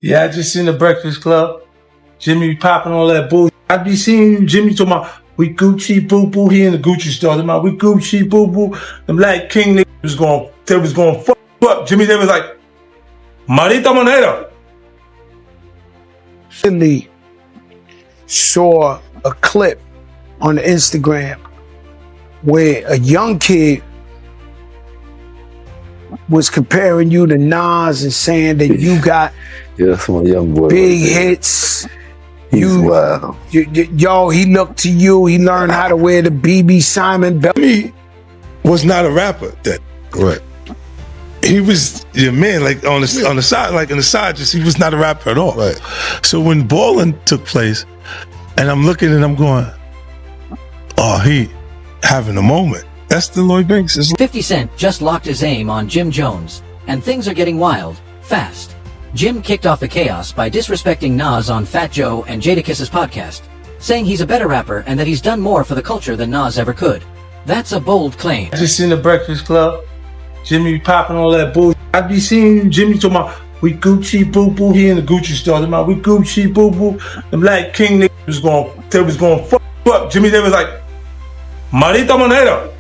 Yeah, I just seen the Breakfast Club. Jimmy popping all that bullshit. I be seeing Jimmy talking about, we Gucci boo boo. He in the Gucci store. Talking about, we Gucci boo boo. The Black King niggas was going fuck up. Jimmy, they was like, Marita Monero. Recently saw a clip on Instagram where a young kid was comparing you to Nas and saying that you got that's my young boy. big hits. He's wild. Yo, he looked to you. He learned how to wear the BB Simon belt. Jimmy was not a rapper then. Right. He was your man, like on the side, like in the side, just he was not a rapper at all. Right. So when Ballin' took place, and I'm looking and I'm going, oh, he having a moment. That's the Lloyd Banks. 50 Cent just locked his aim on Jim Jones, and things are getting wild, fast. Jim kicked off the chaos by disrespecting Nas on Fat Joe and Jadakiss's podcast, saying he's a better rapper and that he's done more for the culture than Nas ever could. That's a bold claim. I just seen the Breakfast Club. Jimmy popping all that bullshit. I be seeing Jimmy talking about, we Gucci boo boo. He in the Gucci store. Talking about, we Gucci boo boo. The Black King niggas was going fuck up. Jimmy, they was like, Marita Monero.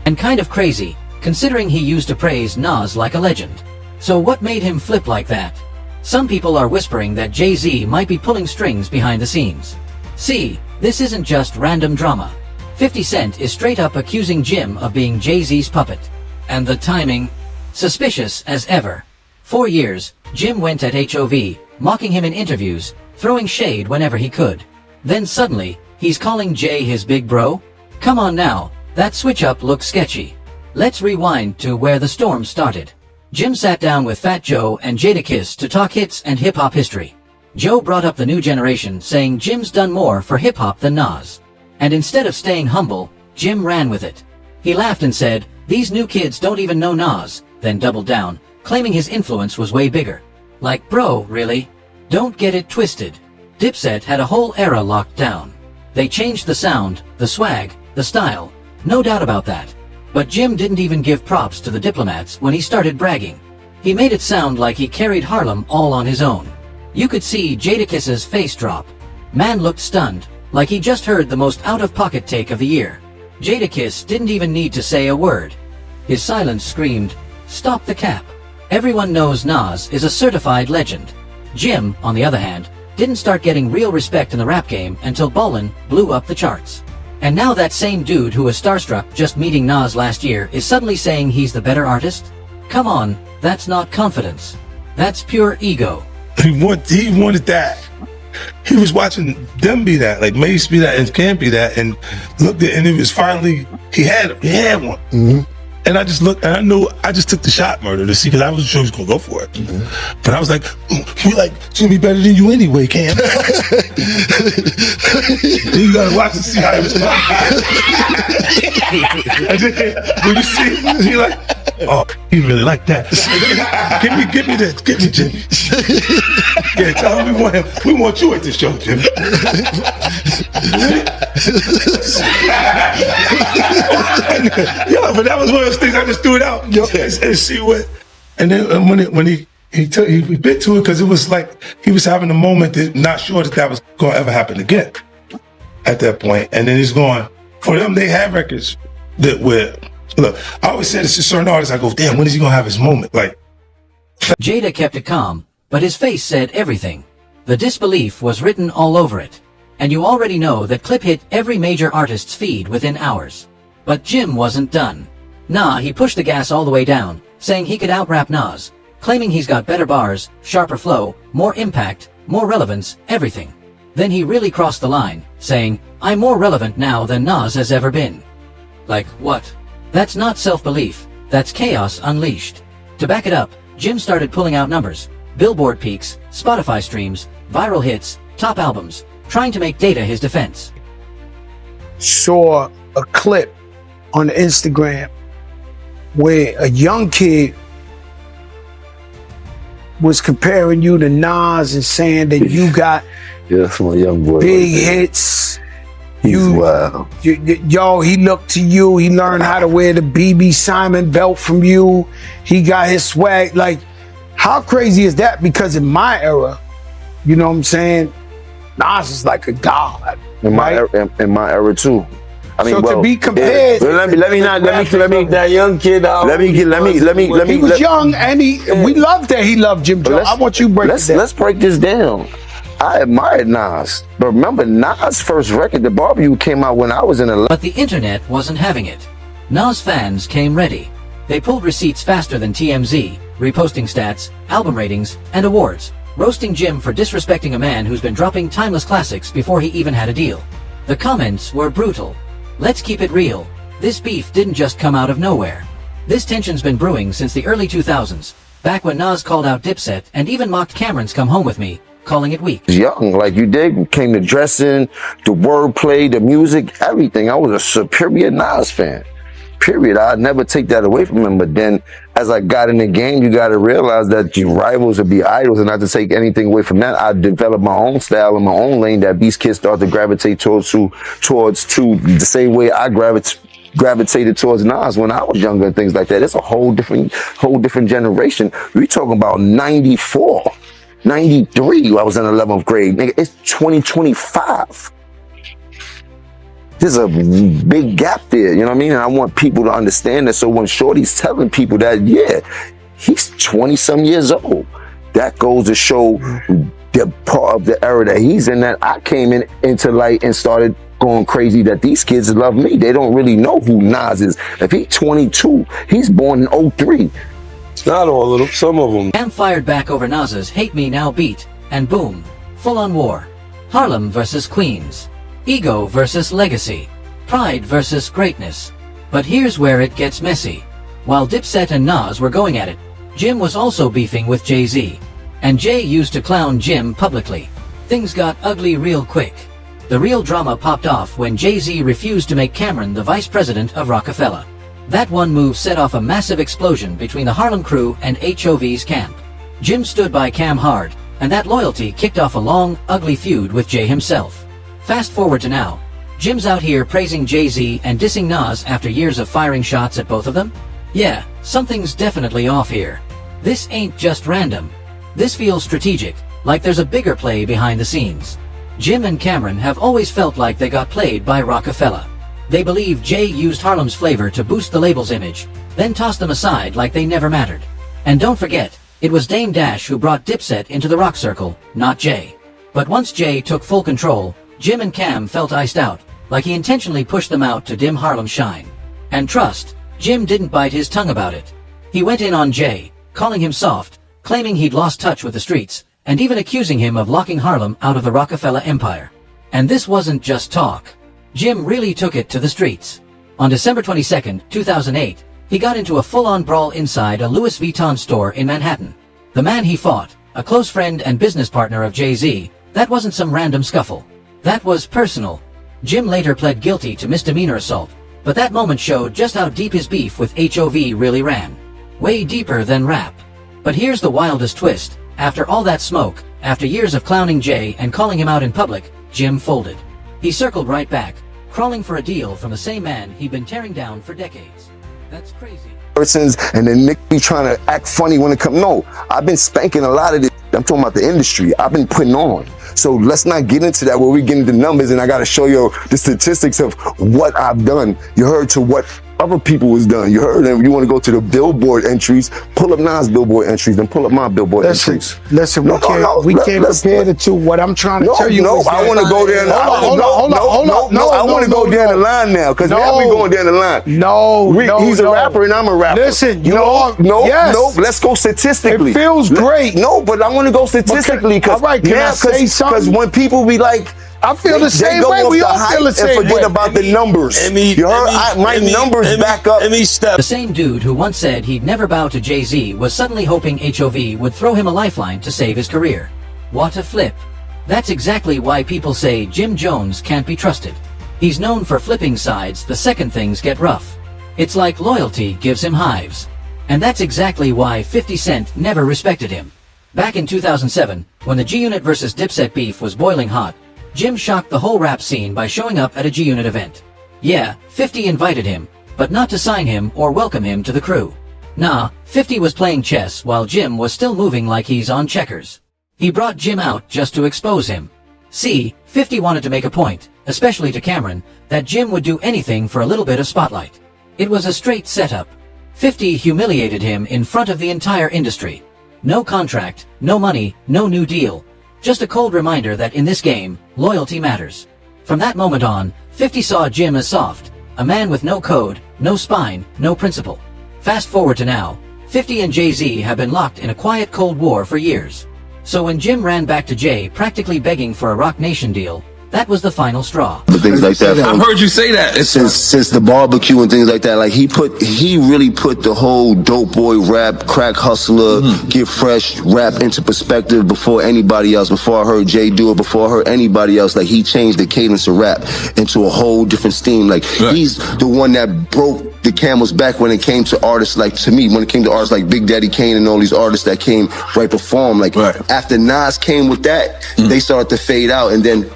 And kind of crazy, considering he used to praise Nas like a legend. So what made him flip like that? Some people are whispering that Jay-Z might be pulling strings behind the scenes. See, this isn't just random drama. 50 Cent is straight up accusing Jim of being Jay-Z's puppet. And the timing? Suspicious as ever. 4 years, Jim went at HOV, mocking him in interviews, throwing shade whenever he could. Then suddenly, he's calling Jay his big bro? Come on now, that switch up looks sketchy. Let's rewind to where the storm started. Jim sat down with Fat Joe and Jadakiss to talk hits and hip-hop history. Joe brought up the new generation, saying Jim's done more for hip-hop than Nas. And instead of staying humble, Jim ran with it. He laughed and said, these new kids don't even know Nas, then doubled down, claiming his influence was way bigger. Like, bro, really? Don't get it twisted. Dipset had a whole era locked down. They changed the sound, the swag, the style, no doubt about that. But Jim didn't even give props to the Diplomats when he started bragging. He made it sound like he carried Harlem all on his own. You could see Jadakiss's face drop. Man looked stunned, like he just heard the most out-of-pocket take of the year. Jadakiss didn't even need to say a word. His silence screamed, stop the cap. Everyone knows Nas is a certified legend. Jim, on the other hand, didn't start getting real respect in the rap game until Ballin' blew up the charts. And now that same dude who was starstruck just meeting Nas last year is suddenly saying he's the better artist? Come on, that's not confidence. That's pure ego. He wanted that. He was watching them be that, like Mace be that and Camp be that, and looked at, and it was finally, he had one. Mm-hmm. And I just looked, and I knew, I just took the shot murder to see, because I wasn't sure he was going to go for it. Mm-hmm. But I was like, we like Jimmy better than you anyway, Cam. You got to watch and see how he was and then, when you see, he like, oh, he really like that. Give me this, give me Jimmy. Yeah, tell him we want you at this show, Jimmy. Yeah, but that was one of those things I just threw it out and see what. And then when he bit to it, because it was like he was having a moment that not sure that was going to ever happen again at that point. And then he's going, for them, they have records that where, look, I always say this to certain artists, I go, damn, when is he going to have his moment? Like, Jada kept it calm, but his face said everything. The disbelief was written all over it. And you already know that clip hit every major artist's feed within hours. But Jim wasn't done. Nah, he pushed the gas all the way down, saying he could out-rap Nas, claiming he's got better bars, sharper flow, more impact, more relevance, everything. Then he really crossed the line, saying, I'm more relevant now than Nas has ever been. Like, what? That's not self-belief, that's chaos unleashed. To back it up, Jim started pulling out numbers, Billboard peaks, Spotify streams, viral hits, top albums, trying to make data his defense. Saw a clip on Instagram where a young kid was comparing you to Nas and saying that you got that's my young boy. big hits. He's wild. Yo, he looked to you. He learned how to wear the BB Simon belt from you. He got his swag. Like, How crazy is that? Because in my era, you know what I'm saying, Nas is like a god. In my era too. I mean, So well, to be compared, let me that young kid out. he was young and we loved that he loved Jim Jones. I want you to break it down. Let's break this down. I admired Nas, but remember Nas' first record, The Barbecue, came out when I was in 11th. But the internet wasn't having it. Nas fans came ready. They pulled receipts faster than TMZ, reposting stats, album ratings, and awards, roasting Jim for disrespecting a man who's been dropping timeless classics before he even had a deal. The comments were brutal. Let's keep it real. This beef didn't just come out of nowhere. This tension's been brewing since the early 2000s, back when Nas called out Dipset and even mocked Cameron's Come Home With Me, calling it weak. Young, like you did, came to dressing, the wordplay, the music, everything. I was a superior Nas fan. Period. I'd never take that away from him. But then as I got in the game, you got to realize that your rivals would be idols, and not to take anything away from that. I developed my own style and my own lane that these kids start to gravitate towards the same way I gravitated towards Nas when I was younger and things like that. It's a whole different generation. We talking about 94, 93. I was in 11th grade. Nigga, it's 2025. There's a big gap there, you know what I mean? And I want people to understand that. So when Shorty's telling people that, yeah, he's 20-some years old, that goes to show the part of the era that he's in, that I came into light and started going crazy that these kids love me. They don't really know who Nas is. If he's 22, he's born in 03. Not all of them, some of them. Cam fired back over Nas's Hate Me Now beat, and boom, full-on war. Harlem versus Queens. Ego versus legacy. Pride versus greatness. But here's where it gets messy. While Dipset and Nas were going at it, Jim was also beefing with Jay-Z. And Jay used to clown Jim publicly. Things got ugly real quick. The real drama popped off when Jay-Z refused to make Cameron the vice president of Rockefeller. That one move set off a massive explosion between the Harlem crew and HOV's camp. Jim stood by Cam hard, and that loyalty kicked off a long, ugly feud with Jay himself. Fast forward to now, Jim's out here praising Jay-Z and dissing Nas after years of firing shots at both of them? Yeah, something's definitely off here. This ain't just random. This feels strategic, like there's a bigger play behind the scenes. Jim and Cameron have always felt like they got played by Rockefeller. They believe Jay used Harlem's flavor to boost the label's image, then tossed them aside like they never mattered. And don't forget, it was Dame Dash who brought Dipset into the rock circle, not Jay. But once Jay took full control, Jim and Cam felt iced out, like he intentionally pushed them out to dim Harlem's shine. And trust, Jim didn't bite his tongue about it. He went in on Jay, calling him soft, claiming he'd lost touch with the streets, and even accusing him of locking Harlem out of the Rockefeller empire. And this wasn't just talk. Jim really took it to the streets. On December 22, 2008, he got into a full-on brawl inside a Louis Vuitton store in Manhattan. The man he fought, a close friend and business partner of Jay-Z, that wasn't some random scuffle. That was personal. Jim later pled guilty to misdemeanor assault, but that moment showed just how deep his beef with HOV really ran. Way deeper than rap. But here's the wildest twist. After all that smoke, after years of clowning Jay and calling him out in public, Jim folded. He circled right back, crawling for a deal from the same man he'd been tearing down for decades. That's crazy. Persons, and then Nick be trying to act funny when it comes. No, I've been spanking a lot of this. I'm talking about the industry. I've been putting on. So let's not get into that where we get into numbers and I got to show you the statistics of what I've done. You heard to what other people was done. You heard them. You want to go to the Billboard entries, pull up Nas Billboard entries, then pull up my Billboard entries. Listen, we can't compare the two. What I'm trying to tell you is I want to go there. I want to go down the line now because now we going down the line. He's a rapper and I'm a rapper. Listen, let's go statistically. It feels great. No, but I want to go statistically because when people be like, I feel the same way. We all feel the same way. And forget about the numbers. You heard? My numbers back up. The same dude who once said he'd never bow to Jay-Z was suddenly hoping HOV would throw him a lifeline to save his career. What a flip. That's exactly why people say Jim Jones can't be trusted. He's known for flipping sides the second things get rough. It's like loyalty gives him hives. And that's exactly why 50 Cent never respected him. Back in 2007, when the G-Unit vs. Dipset beef was boiling hot, Jim shocked the whole rap scene by showing up at a G-Unit event. Yeah, 50 invited him, but not to sign him or welcome him to the crew. Nah, 50 was playing chess while Jim was still moving like he's on checkers. He brought Jim out just to expose him. See, 50 wanted to make a point, especially to Cameron, that Jim would do anything for a little bit of spotlight. It was a straight setup. 50 humiliated him in front of the entire industry. No contract, no money, no new deal. Just a cold reminder that in this game, loyalty matters. From that moment on, 50 saw Jim as soft, a man with no code, no spine, no principle. Fast forward to now, 50 and Jay-Z have been locked in a quiet Cold War for years. So when Jim ran back to Jay practically begging for a Roc Nation deal, that was the final straw. Things like that. I've heard you say that. Since the barbecue and things like that, like he really put the whole dope boy rap, crack hustler, get fresh rap into perspective before anybody else. Before I heard Jay do it, before I heard anybody else, like he changed the cadence of rap into a whole different steam. Like he's the one that broke the camel's back when it came to artists like, to me, when it came to artists like Big Daddy Kane and all these artists that came right before him. Like after Nas came with that, they started to fade out, and then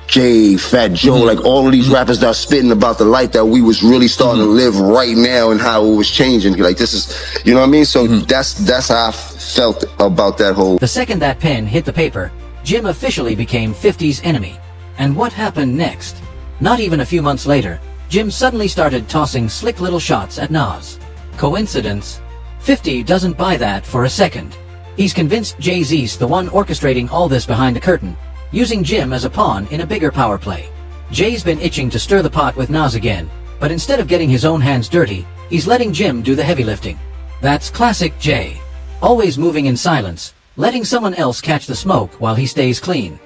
Jay, Fat Joe, like all of these rappers that are spitting about the life that we was really starting to live right now and how it was changing. Like this is, you know what I mean? So that's how I felt about that whole. The second that pen hit the paper, Jim officially became 50's enemy. And what happened next? Not even a few months later, Jim suddenly started tossing slick little shots at Nas. Coincidence? 50 doesn't buy that for a second. He's convinced Jay-Z's the one orchestrating all this behind the curtain, using Jim as a pawn in a bigger power play. Jay's been itching to stir the pot with Nas again, but instead of getting his own hands dirty, he's letting Jim do the heavy lifting. That's classic Jay. Always moving in silence, letting someone else catch the smoke while he stays clean.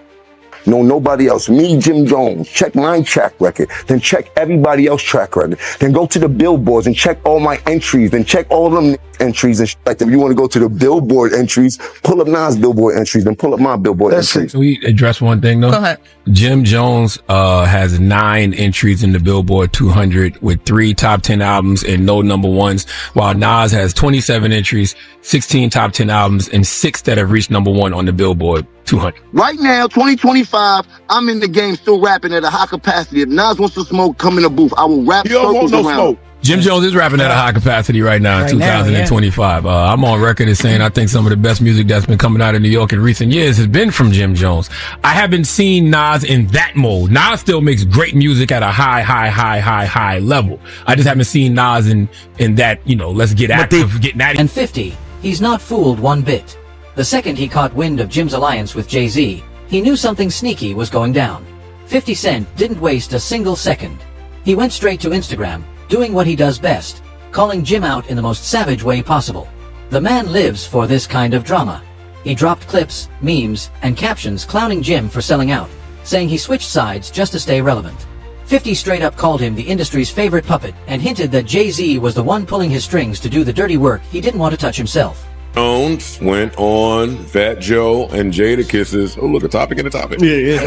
No, nobody else. Me, Jim Jones. Check my track record. Then check everybody else's track record. Then go to the billboards and check all my entries. Then check all them entries and like that. If you want to go to the billboard entries, pull up Nas billboard entries. Then pull up my billboard entries. Can we address one thing though? Go ahead. Jim Jones has 9 entries in the Billboard 200 with 3 top 10 albums and no number ones, while Nas has 27 entries, 16 top 10 albums, and 6 that have reached number 1 on the Billboard 200. Right now, 2025, I'm in the game still rapping at a high capacity. If Nas wants to smoke, come in the booth. I will rap circles around. Jim Jones is rapping at a high capacity right now in 2025. I'm on record as saying I think some of the best music that's been coming out of New York in recent years has been from Jim Jones. I haven't seen Nas in that mode. Nas still makes great music at a high level. I just haven't seen Nas in that, you know, let's get active, get natty. And 50, he's not fooled one bit. The second he caught wind of Jim's alliance with Jay-Z, he knew something sneaky was going down. 50 Cent didn't waste a single second. He went straight to Instagram, doing what he does best, calling Jim out in the most savage way possible. The man lives for this kind of drama. He dropped clips, memes, and captions clowning Jim for selling out, saying he switched sides just to stay relevant. 50 straight up called him the industry's favorite puppet and hinted that Jay-Z was the one pulling his strings to do the dirty work he didn't want to touch himself. Jones went on Fat Joe and Jadakiss's. Oh, look, a topic in a topic. Yeah.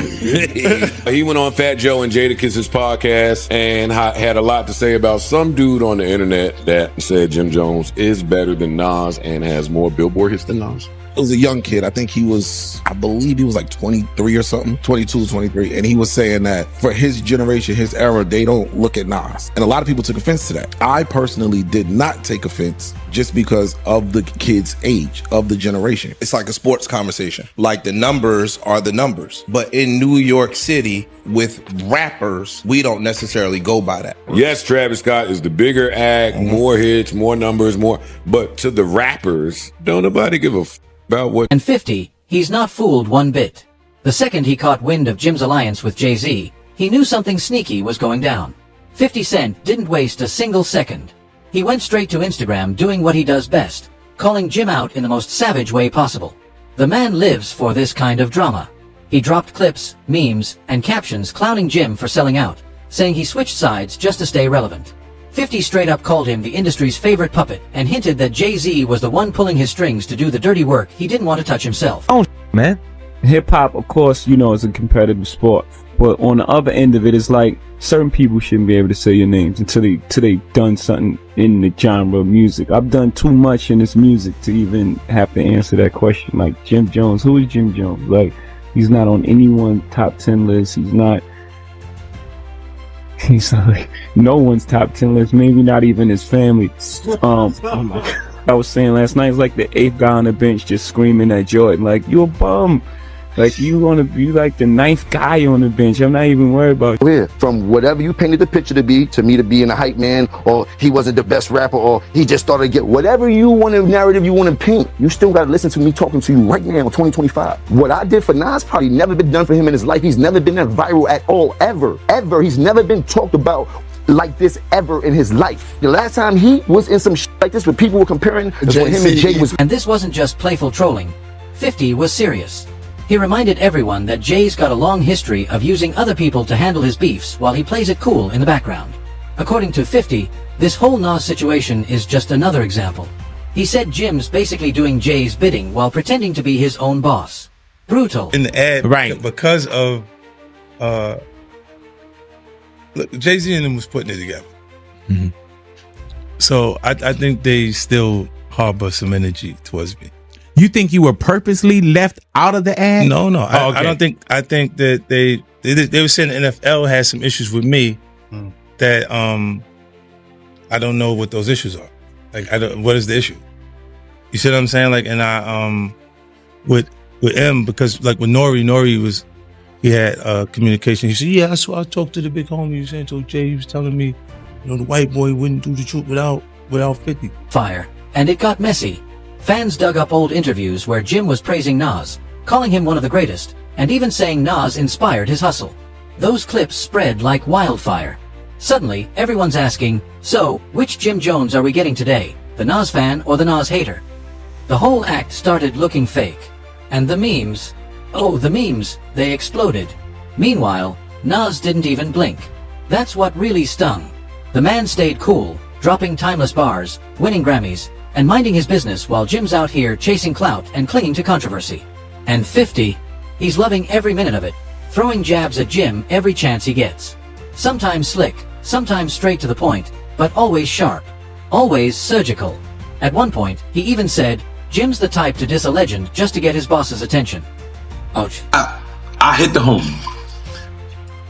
He went on Fat Joe and Jadakiss's podcast and had a lot to say about some dude on the internet that said Jim Jones is better than Nas and has more Billboard hits than Nas. It was a young kid. I believe he was like 23 or something, 22, 23. And he was saying that for his generation, his era, they don't look at Nas. And a lot of people took offense to that. I personally did not take offense just because of the kid's age, of the generation. It's like a sports conversation. Like the numbers are the numbers. But in New York City, with rappers, we don't necessarily go by that. Yes, Travis Scott is the bigger act, more hits, more numbers, more. But to the rappers, don't nobody give a about what. And 50, he's not fooled one bit. The second he caught wind of Jim's alliance with Jay-Z, he knew something sneaky was going down. 50 Cent didn't waste a single second. He went straight to Instagram doing what he does best, calling Jim out in the most savage way possible. The man lives for this kind of drama. He dropped clips, memes, and captions clowning Jim for selling out, saying he switched sides just to stay relevant. 50 straight up called him the industry's favorite puppet and hinted that Jay-Z was the one pulling his strings to do the dirty work he didn't want to touch himself. Oh, man. Hip hop, of course, you know, is a competitive sport. But on the other end of it, it's like certain people shouldn't be able to say your names until they done something in the genre of music. I've done too much in this music to even have to answer that question. Like Jim Jones, who is Jim Jones? Like, he's not on anyone's top 10 list. He's not. He's like, no one's top 10 list, maybe not even his family. Oh my God. I was saying last night, it's like the 8th guy on the bench just screaming at Jordan, like, you a bum. Like, you want to be like the 9th guy on the bench. I'm not even worried about you. Yeah, from whatever you painted the picture to me to being a hype man, or he wasn't the best rapper, or he just started to get whatever you want to narrative you want to paint. You still got to listen to me talking to you right now in 2025. What I did for Nas probably never been done for him in his life. He's never been that viral at all, ever. He's never been talked about like this ever in his life. The last time he was in some shit like this where people were comparing what him and Jay was. And this wasn't just playful trolling. 50 was serious. He reminded everyone that Jay's got a long history of using other people to handle his beefs while he plays it cool in the background. According to 50, this whole Nas situation is just another example. He said Jim's basically doing Jay's bidding while pretending to be his own boss. Brutal. In the ad, Right. Because of look, Jay-Z and them was putting it together. Mm-hmm. So I think they still harbor some energy towards me. You think you were purposely left out of the ad? No. Oh, okay. I don't think. I think that they were saying the NFL had some issues with me that I don't know what those issues are. Like, what is the issue? You see what I'm saying? Like, and I with M, because like with Nori he had communication. He said, yeah, that's why I talked to the big homie. He was saying to Jay, he was telling me, the white boy wouldn't do the truth without 50. Fire. And it got messy. Fans dug up old interviews where Jim was praising Nas, calling him one of the greatest, and even saying Nas inspired his hustle. Those clips spread like wildfire. Suddenly, everyone's asking, so, which Jim Jones are we getting today? The Nas fan or the Nas hater? The whole act started looking fake. And the memes, they exploded. Meanwhile, Nas didn't even blink. That's what really stung. The man stayed cool, dropping timeless bars, winning Grammys, and minding his business while Jim's out here chasing clout and clinging to controversy. And 50, he's loving every minute of it, throwing jabs at Jim every chance he gets. Sometimes slick, sometimes straight to the point, but always sharp, always surgical. At one point, he even said, Jim's the type to diss a legend just to get his boss's attention. Ouch. I hit the homie,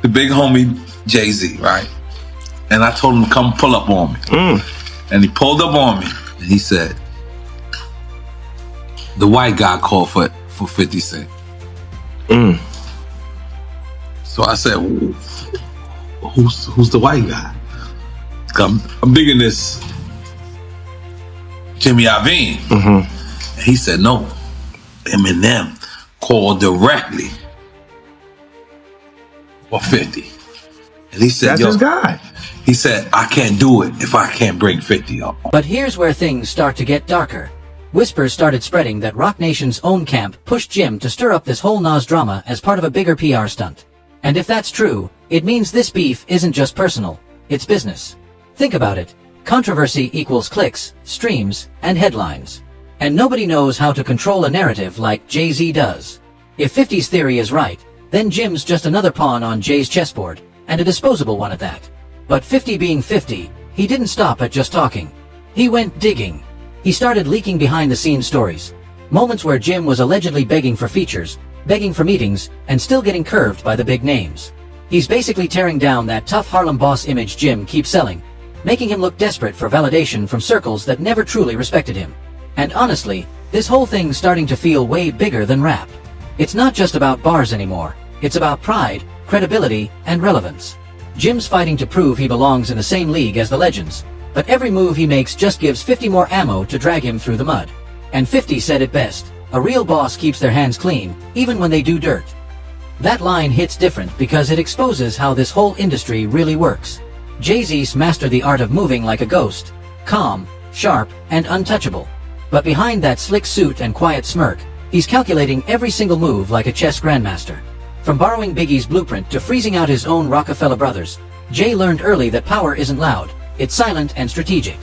the big homie Jay-Z, right? And I told him to come pull up on me. And he pulled up on me and he said, the white guy called for 50 Cent. So I said, who's the white guy? I'm digging this Jimmy Iovine. And he said, no, Eminem called directly for 50. And he said, that's his guy. He said, I can't do it if I can't bring 50 up. But here's where things start to get darker. Whispers started spreading that Roc Nation's own camp pushed Jim to stir up this whole Nas drama as part of a bigger PR stunt. And if that's true, it means this beef isn't just personal, it's business. Think about it. Controversy equals clicks, streams, and headlines. And nobody knows how to control a narrative like Jay-Z does. If 50's theory is right, then Jim's just another pawn on Jay's chessboard, and a disposable one at that. But 50 being 50, he didn't stop at just talking. He went digging. He started leaking behind-the-scenes stories. Moments where Jim was allegedly begging for features, begging for meetings, and still getting curved by the big names. He's basically tearing down that tough Harlem boss image Jim keeps selling, making him look desperate for validation from circles that never truly respected him. And honestly, this whole thing's starting to feel way bigger than rap. It's not just about bars anymore. It's about pride, credibility, and relevance. Jim's fighting to prove he belongs in the same league as the legends, but every move he makes just gives 50 more ammo to drag him through the mud. And 50 said it best, a real boss keeps their hands clean, even when they do dirt. That line hits different because it exposes how this whole industry really works. Jay-Z's mastered the art of moving like a ghost, calm, sharp, and untouchable. But behind that slick suit and quiet smirk, he's calculating every single move like a chess grandmaster. From borrowing Biggie's blueprint to freezing out his own Rockefeller brothers, Jay learned early that power isn't loud, it's silent and strategic.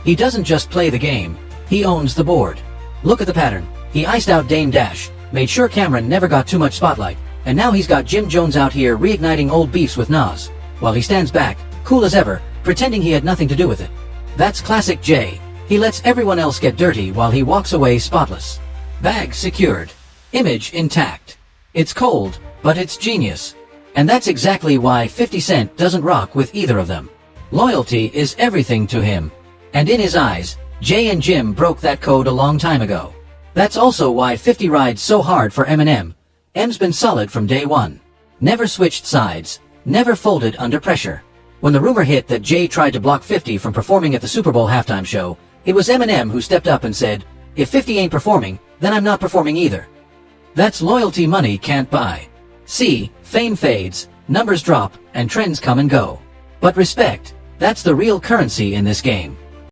He doesn't just play the game, he owns the board. Look at the pattern. He iced out Dame Dash, made sure Cameron never got too much spotlight, and now he's got Jim Jones out here reigniting old beefs with Nas, while he stands back, cool as ever, pretending he had nothing to do with it. That's classic Jay. He lets everyone else get dirty while he walks away spotless. Bag secured. Image intact. It's cold, but it's genius. And that's exactly why 50 Cent doesn't rock with either of them. Loyalty is everything to him. And in his eyes, Jay and Jim broke that code a long time ago. That's also why 50 rides so hard for Eminem. M's been solid from day one. Never switched sides. Never folded under pressure. When the rumor hit that Jay tried to block 50 from performing at the Super Bowl halftime show, it was Eminem who stepped up and said, "If 50 ain't performing, then I'm not performing either." That's loyalty money can't buy. See, fame fades, numbers drop, and trends come and go. But respect, that's the real currency in this game.